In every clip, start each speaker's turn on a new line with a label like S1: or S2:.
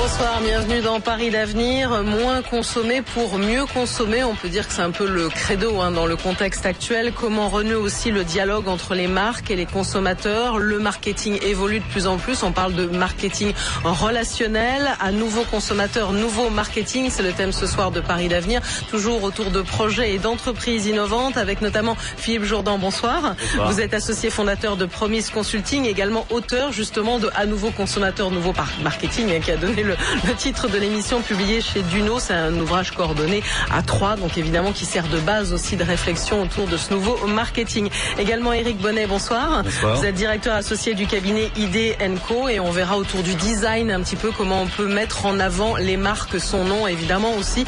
S1: Bonsoir, bienvenue dans Paris d'avenir. Moins consommer pour mieux consommer, on peut dire que c'est un peu le credo dans le contexte actuel. Comment renouer aussi le dialogue entre les marques et les consommateurs. Le marketing évolue de plus en plus, on parle de marketing relationnel. À nouveaux consommateurs, nouveau marketing, c'est le thème ce soir de Paris d'avenir. Toujours autour de projets et d'entreprises innovantes avec notamment Philippe Jourdan, bonsoir. Bonsoir. Vous êtes associé fondateur de Promise Consulting, également auteur justement de À nouveau consommateur, nouveau marketing, qui a donné le titre de l'émission publiée chez Duno. C'est un ouvrage coordonné à 3, donc évidemment qui sert de base aussi de réflexion autour de ce nouveau marketing. Également Éric Bonnet, bonsoir. Bonsoir. Vous êtes directeur associé du cabinet ID & Co et on verra autour du design un petit peu comment on peut mettre en avant les marques, son nom, évidemment aussi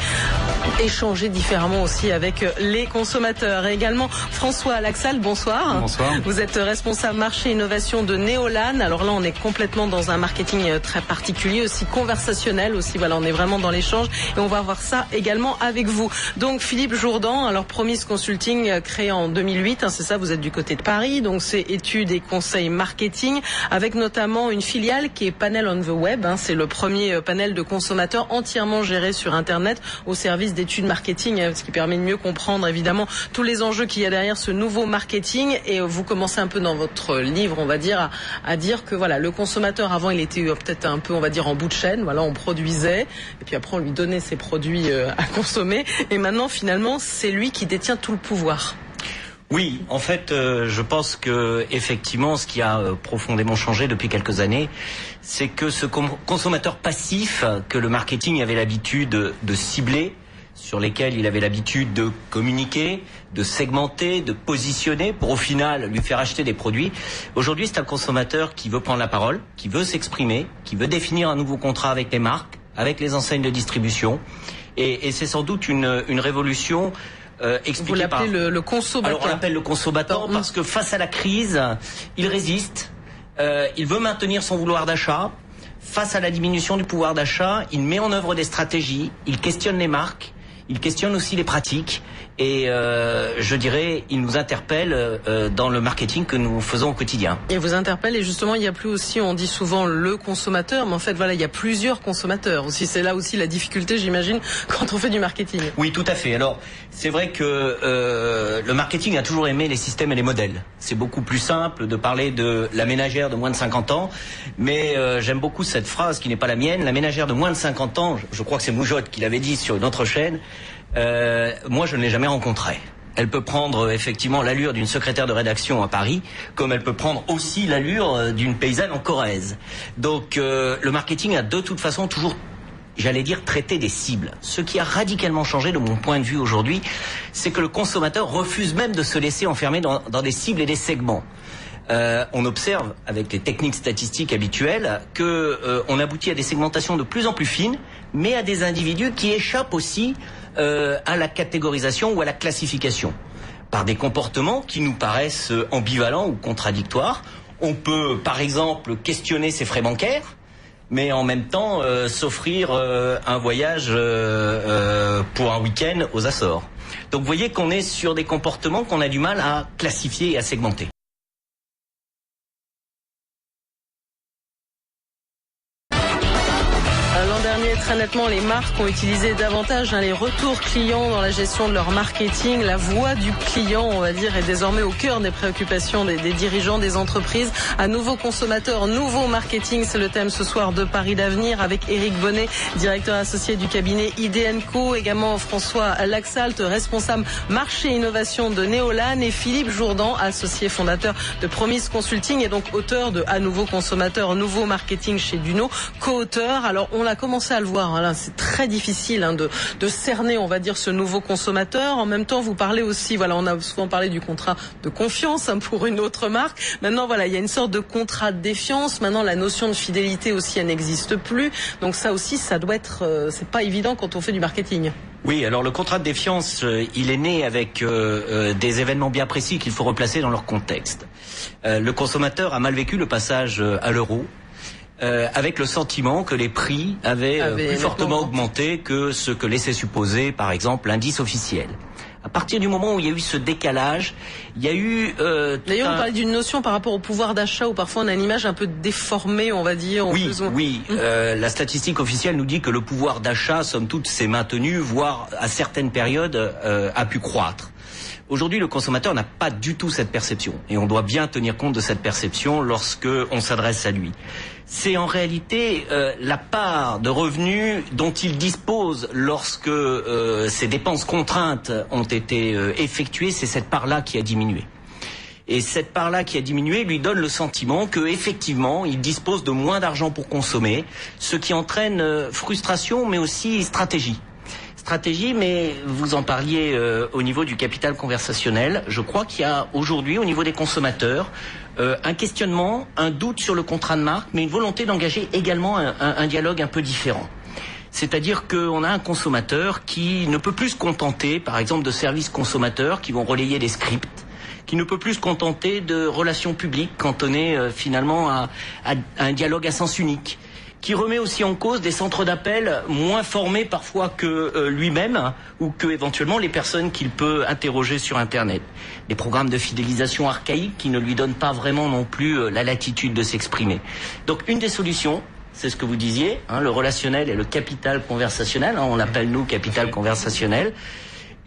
S1: échanger différemment aussi avec les consommateurs. Et également François Laxalt, bonsoir. Bonsoir. Vous êtes responsable marché innovation de Neolan. Alors là, on est complètement dans un marketing très particulier, aussi conversationnel aussi. Voilà, on est vraiment dans l'échange et on va voir ça également avec vous. Donc Philippe Jourdan, alors Promise Consulting créé en 2008, c'est ça, vous êtes du côté de Paris, donc c'est études et conseils marketing avec notamment une filiale qui est Panel on the Web. C'est le premier panel de consommateurs entièrement géré sur Internet au service d'études marketing, ce qui permet de mieux comprendre évidemment tous les enjeux qu'il y a derrière ce nouveau marketing. Et vous commencez un peu dans votre livre, on va dire, à dire que voilà, le consommateur avant il était peut-être un peu, on va dire, en bout de chaîne. Voilà, on produisait et puis après on lui donnait ses produits à consommer. Et maintenant finalement c'est lui qui détient tout le pouvoir.
S2: Oui, en fait, je pense que effectivement, ce qui a profondément changé depuis quelques années, c'est que ce consommateur passif que le marketing avait l'habitude de cibler, sur lesquels il avait l'habitude de communiquer, de segmenter, de positionner pour au final lui faire acheter des produits. Aujourd'hui, c'est un consommateur qui veut prendre la parole, qui veut s'exprimer, qui veut définir un nouveau contrat avec les marques, avec les enseignes de distribution. Et c'est sans doute une révolution expliquée.
S1: Vous l'appelez le consommateur.
S2: Alors on l'appelle le consommateur parce que face à la crise, il résiste, il veut maintenir son vouloir d'achat. Face à la diminution du pouvoir d'achat, il met en œuvre des stratégies, il questionne les marques, il questionne aussi les pratiques et je dirais, il nous interpelle dans le marketing que nous faisons au quotidien.
S1: Il vous interpelle et justement, il n'y a plus aussi, on dit souvent le consommateur, mais en fait, voilà, il y a plusieurs consommateurs aussi. C'est là aussi la difficulté, j'imagine, quand on fait du marketing.
S2: Oui, tout à fait. Alors, c'est vrai que le marketing a toujours aimé les systèmes et les modèles. C'est beaucoup plus simple de parler de la ménagère de moins de 50 ans, mais j'aime beaucoup cette phrase qui n'est pas la mienne. La ménagère de moins de 50 ans, je crois que c'est Moujotte qui l'avait dit sur une autre chaîne, moi je ne l'ai jamais rencontrée. Elle peut prendre effectivement l'allure d'une secrétaire de rédaction à Paris, comme elle peut prendre aussi l'allure d'une paysanne en Corrèze. Donc le marketing a de toute façon toujours, j'allais dire, traité des cibles. Ce qui a radicalement changé de mon point de vue aujourd'hui, c'est que le consommateur refuse même de se laisser enfermer dans des cibles et des segments. On observe avec les techniques statistiques habituelles que on aboutit à des segmentations de plus en plus fines, mais à des individus qui échappent aussi à la catégorisation ou à la classification par des comportements qui nous paraissent ambivalents ou contradictoires. On peut par exemple questionner ses frais bancaires, mais en même temps s'offrir un voyage pour un week-end aux Açores. Donc vous voyez qu'on est sur des comportements qu'on a du mal à classifier et à segmenter.
S1: L'an dernier, très nettement, les marques ont utilisé davantage les retours clients dans la gestion de leur marketing. La voix du client, on va dire, est désormais au cœur des préoccupations des dirigeants des entreprises. À nouveau consommateur, nouveau marketing, c'est le thème ce soir de Paris d'avenir avec Éric Bonnet, directeur associé du cabinet ID & Co, également François Laxalt, responsable marché innovation de Neolan, et Philippe Jourdan, associé fondateur de Promise Consulting et donc auteur de À nouveau consommateur, nouveau marketing chez Duno, co-auteur. Alors on a commencé à le voir, là, c'est très difficile de cerner, on va dire, ce nouveau consommateur. En même temps, vous parlez aussi, voilà, on a souvent parlé du contrat de confiance pour une autre marque. Maintenant, voilà, il y a une sorte de contrat de défiance. Maintenant, la notion de fidélité aussi, elle n'existe plus. Donc ça aussi, ça doit être, c'est pas évident quand on fait du marketing.
S2: Oui, alors le contrat de défiance, il est né avec des événements bien précis qu'il faut replacer dans leur contexte. Le consommateur a mal vécu le passage à l'euro. Avec le sentiment que les prix avaient plus fortement augmenté que ce que laissait supposer, par exemple, l'indice officiel. À partir du moment où il y a eu ce décalage, il y a eu...
S1: D'ailleurs, on parlait d'une notion par rapport au pouvoir d'achat où parfois on a une image un peu déformée, on va dire.
S2: Oui. La statistique officielle nous dit que le pouvoir d'achat, somme toute, s'est maintenu, voire à certaines périodes a pu croître. Aujourd'hui, le consommateur n'a pas du tout cette perception. Et on doit bien tenir compte de cette perception lorsque on s'adresse à lui. C'est en réalité la part de revenus dont il dispose lorsque ces dépenses contraintes ont été effectuées, c'est cette part-là qui a diminué. Et cette part-là qui a diminué lui donne le sentiment que effectivement, il dispose de moins d'argent pour consommer, ce qui entraîne frustration mais aussi stratégie. Mais vous en parliez au niveau du capital conversationnel. Je crois qu'il y a aujourd'hui, au niveau des consommateurs, un questionnement, un doute sur le contrat de marque, mais une volonté d'engager également un dialogue un peu différent. C'est-à-dire qu'on a un consommateur qui ne peut plus se contenter, par exemple, de services consommateurs qui vont relayer des scripts, qui ne peut plus se contenter de relations publiques cantonnées finalement à un dialogue à sens unique, qui remet aussi en cause des centres d'appel moins formés parfois que lui-même ou que éventuellement les personnes qu'il peut interroger sur Internet. Des programmes de fidélisation archaïques qui ne lui donnent pas vraiment non plus la latitude de s'exprimer. Donc une des solutions, c'est ce que vous disiez, le relationnel et le capital conversationnel, on l'appelle nous capital conversationnel.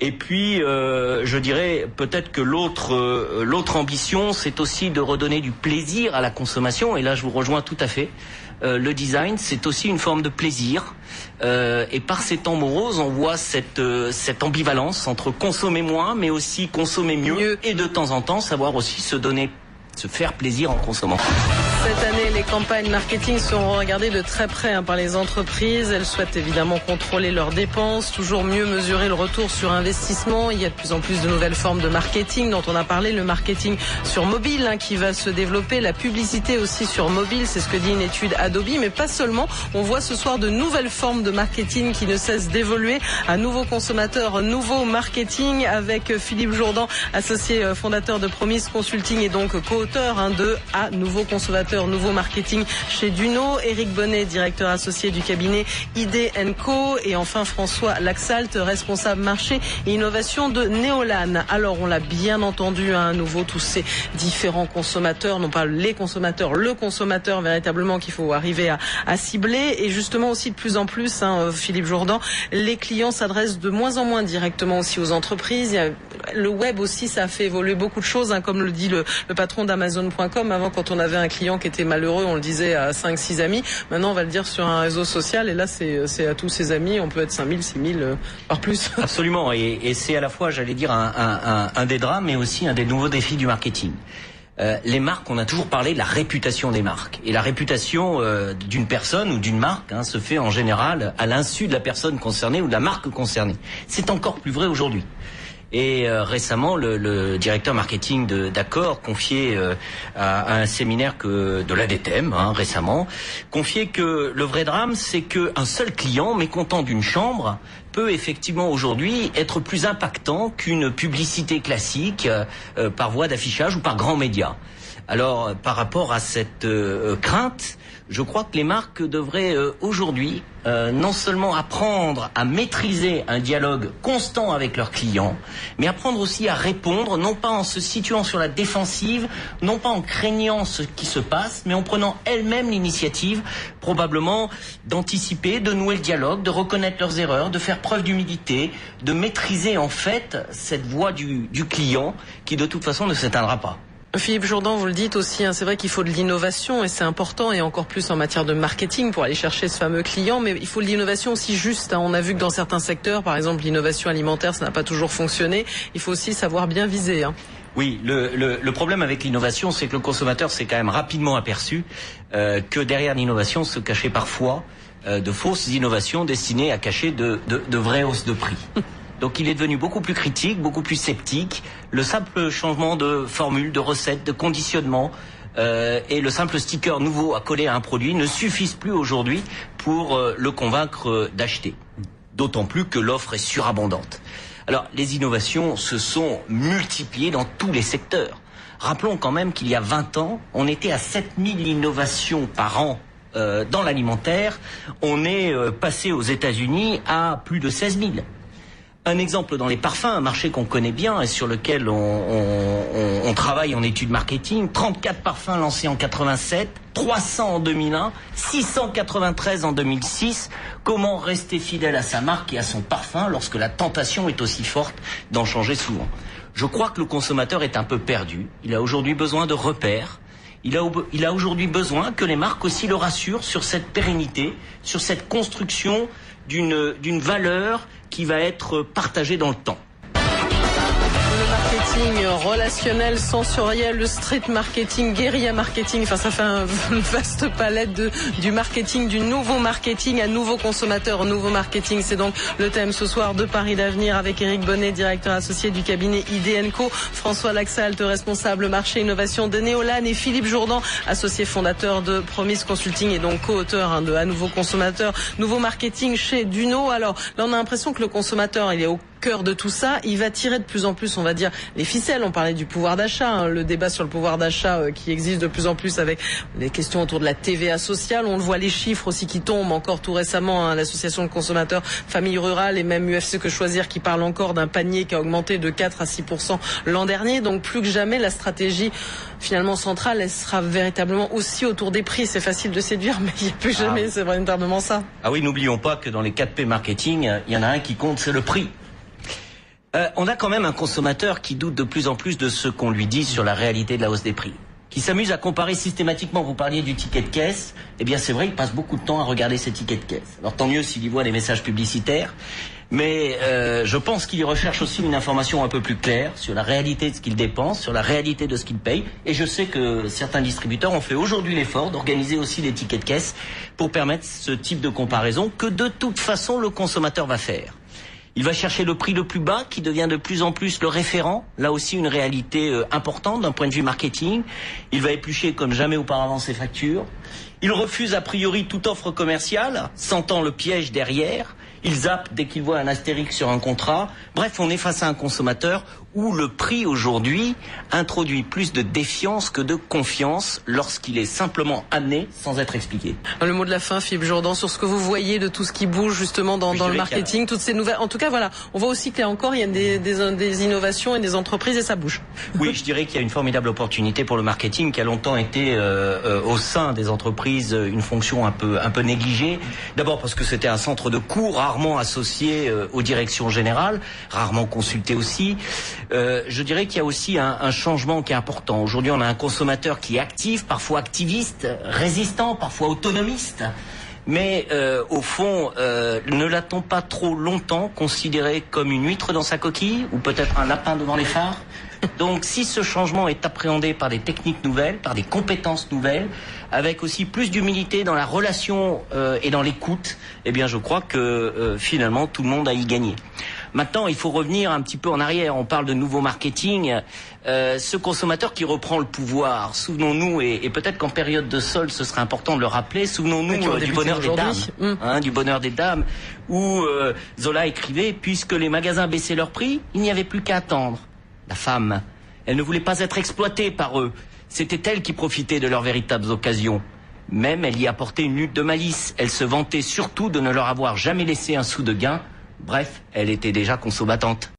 S2: Et puis, je dirais peut-être que l'autre ambition, c'est aussi de redonner du plaisir à la consommation. Et là, je vous rejoins tout à fait. Le design, c'est aussi une forme de plaisir. Et par ces temps moroses, on voit cette ambivalence entre consommer moins, mais aussi consommer mieux. Et de temps en temps, savoir aussi se faire plaisir en consommant.
S1: Cette année, les campagnes marketing seront regardées de très près par les entreprises. Elles souhaitent évidemment contrôler leurs dépenses, toujours mieux mesurer le retour sur investissement. Il y a de plus en plus de nouvelles formes de marketing dont on a parlé. Le marketing sur mobile qui va se développer. La publicité aussi sur mobile, c'est ce que dit une étude Adobe. Mais pas seulement. On voit ce soir de nouvelles formes de marketing qui ne cessent d'évoluer. Un nouveau consommateur, nouveau marketing avec Philippe Jourdan, associé fondateur de Promise Consulting et donc co-auteur de À nouveau consommateur, nouveau marketing chez Duno, Éric Bonnet, directeur associé du cabinet ID & Co, et enfin François Laxalt, responsable marché et innovation de Néolane. Alors on l'a bien entendu, à nouveau tous ces différents consommateurs, non pas les consommateurs, le consommateur véritablement qu'il faut arriver à cibler, et justement aussi de plus en plus, Philippe Jourdan, les clients s'adressent de moins en moins directement aussi aux entreprises. Le web aussi, ça a fait évoluer beaucoup de choses, comme le dit le patron d'Amazon.com. Avant, quand on avait un client qui était malheureux, on le disait à 5-6 amis. Maintenant, on va le dire sur un réseau social, et là, c'est à tous ses amis. On peut être 5000, 6000, par plus.
S2: Absolument, et c'est à la fois, j'allais dire, un des drames, mais aussi un des nouveaux défis du marketing. Les marques, on a toujours parlé de la réputation des marques. Et la réputation d'une personne ou d'une marque se fait en général à l'insu de la personne concernée ou de la marque concernée. C'est encore plus vrai aujourd'hui. Et récemment, le directeur marketing d'Accor confiait à un séminaire de l'ADTM récemment, confiait que le vrai drame, c'est qu'un seul client mécontent d'une chambre peut effectivement aujourd'hui être plus impactant qu'une publicité classique par voie d'affichage ou par grands médias. Alors, par rapport à cette crainte, je crois que les marques devraient aujourd'hui non seulement apprendre à maîtriser un dialogue constant avec leurs clients, mais apprendre aussi à répondre, non pas en se situant sur la défensive, non pas en craignant ce qui se passe, mais en prenant elles-mêmes l'initiative, probablement d'anticiper, de nouer le dialogue, de reconnaître leurs erreurs, de faire preuve d'humilité, de maîtriser en fait cette voix du client qui de toute façon ne s'éteindra pas.
S1: Philippe Jourdan, vous le dites aussi, c'est vrai qu'il faut de l'innovation et c'est important, et encore plus en matière de marketing pour aller chercher ce fameux client, mais il faut de l'innovation aussi juste. On a vu que dans certains secteurs, par exemple l'innovation alimentaire, ça n'a pas toujours fonctionné. Il faut aussi savoir bien viser.
S2: Oui, le problème avec l'innovation, c'est que le consommateur s'est quand même rapidement aperçu que derrière l'innovation se cachait parfois de fausses innovations destinées à cacher de vraies hausses de prix. Donc il est devenu beaucoup plus critique, beaucoup plus sceptique. Le simple changement de formule, de recette, de conditionnement et le simple sticker nouveau à coller à un produit ne suffisent plus aujourd'hui pour le convaincre d'acheter. D'autant plus que l'offre est surabondante. Alors les innovations se sont multipliées dans tous les secteurs. Rappelons quand même qu'il y a 20 ans, on était à 7000 innovations par an dans l'alimentaire. On est passé aux États-Unis à plus de 16 000. Un exemple dans les parfums, un marché qu'on connaît bien et sur lequel on travaille en études marketing. 34 parfums lancés en 87, 300 en 2001, 693 en 2006. Comment rester fidèle à sa marque et à son parfum lorsque la tentation est aussi forte d'en changer souvent? Je crois que le consommateur est un peu perdu. Il a aujourd'hui besoin de repères. Il a aujourd'hui besoin que les marques aussi le rassurent sur cette pérennité, sur cette construction d'une valeur qui va être partagée dans le temps.
S1: Le marketing relationnel, sensoriel, le street marketing, guérilla marketing, enfin ça fait une vaste palette du marketing, du nouveau marketing à nouveau consommateur, nouveau marketing. C'est donc le thème ce soir de Paris d'avenir avec Éric Bonnet, directeur associé du cabinet ID & Co, François Laxalt, responsable marché innovation de Néolane, et Philippe Jourdan, associé fondateur de Promise Consulting et donc co-auteur de À nouveau consommateur, nouveau marketing chez Duno. Alors là on a l'impression que le consommateur il est au cœur de tout ça, il va tirer de plus en plus, on va dire, les ficelles. On parlait du pouvoir d'achat, le débat sur le pouvoir d'achat qui existe de plus en plus avec les questions autour de la TVA sociale. On le voit, les chiffres aussi qui tombent encore tout récemment, l'association de consommateurs Famille Rurale et même UFC Que Choisir qui parle encore d'un panier qui a augmenté de 4 à 6% l'an dernier. Donc plus que jamais, la stratégie finalement centrale, elle sera véritablement aussi autour des prix. C'est facile de séduire, mais il n'y a plus jamais, c'est véritablement ça.
S2: Ah oui, n'oublions pas que dans les 4P marketing, il y en a un qui compte, c'est le prix. On a quand même un consommateur qui doute de plus en plus de ce qu'on lui dit sur la réalité de la hausse des prix, qui s'amuse à comparer systématiquement. Vous parliez du ticket de caisse, eh bien c'est vrai, il passe beaucoup de temps à regarder ses tickets de caisse. Alors tant mieux s'il y voit des messages publicitaires, mais je pense qu'il y recherche aussi une information un peu plus claire sur la réalité de ce qu'il dépense, sur la réalité de ce qu'il paye. Et je sais que certains distributeurs ont fait aujourd'hui l'effort d'organiser aussi des tickets de caisse pour permettre ce type de comparaison que de toute façon le consommateur va faire. Il va chercher le prix le plus bas qui devient de plus en plus le référent. Là aussi une réalité importante d'un point de vue marketing. Il va éplucher comme jamais auparavant ses factures. Il refuse a priori toute offre commerciale, sentant le piège derrière. Il zappe dès qu'il voit un astérix sur un contrat. Bref, on est face à un consommateur où le prix aujourd'hui introduit plus de défiance que de confiance lorsqu'il est simplement amené sans être expliqué.
S1: Le mot de la fin, Philippe Jourdan, sur ce que vous voyez de tout ce qui bouge justement dans le marketing, toutes ces nouvelles. En tout cas, voilà, on voit aussi qu'il y a encore des innovations et des entreprises et ça bouge.
S2: Oui, je dirais qu'il y a une formidable opportunité pour le marketing qui a longtemps été au sein des entreprises une fonction un peu négligée. D'abord parce que c'était un centre de coût rarement associé aux directions générales, rarement consulté aussi. Je dirais qu'il y a aussi un changement qui est important. Aujourd'hui, on a un consommateur qui est actif, parfois activiste, résistant, parfois autonomiste. Mais au fond, ne l'a-t-on pas trop longtemps considéré comme une huître dans sa coquille ou peut-être un lapin devant les phares? Donc si ce changement est appréhendé par des techniques nouvelles, par des compétences nouvelles, avec aussi plus d'humilité dans la relation et dans l'écoute, eh bien je crois que finalement tout le monde a y gagné. Maintenant, il faut revenir un petit peu en arrière. On parle de nouveau marketing. Ce consommateur qui reprend le pouvoir, souvenons-nous, et peut-être qu'en période de solde, ce serait important de le rappeler, souvenons-nous du bonheur des dames, du bonheur des dames, où Zola écrivait, puisque les magasins baissaient leurs prix, il n'y avait plus qu'à attendre. La femme, elle ne voulait pas être exploitée par eux. C'était elle qui profitait de leurs véritables occasions. Même elle y apportait une lutte de malice. Elle se vantait surtout de ne leur avoir jamais laissé un sou de gain. Bref, elle était déjà consommatante.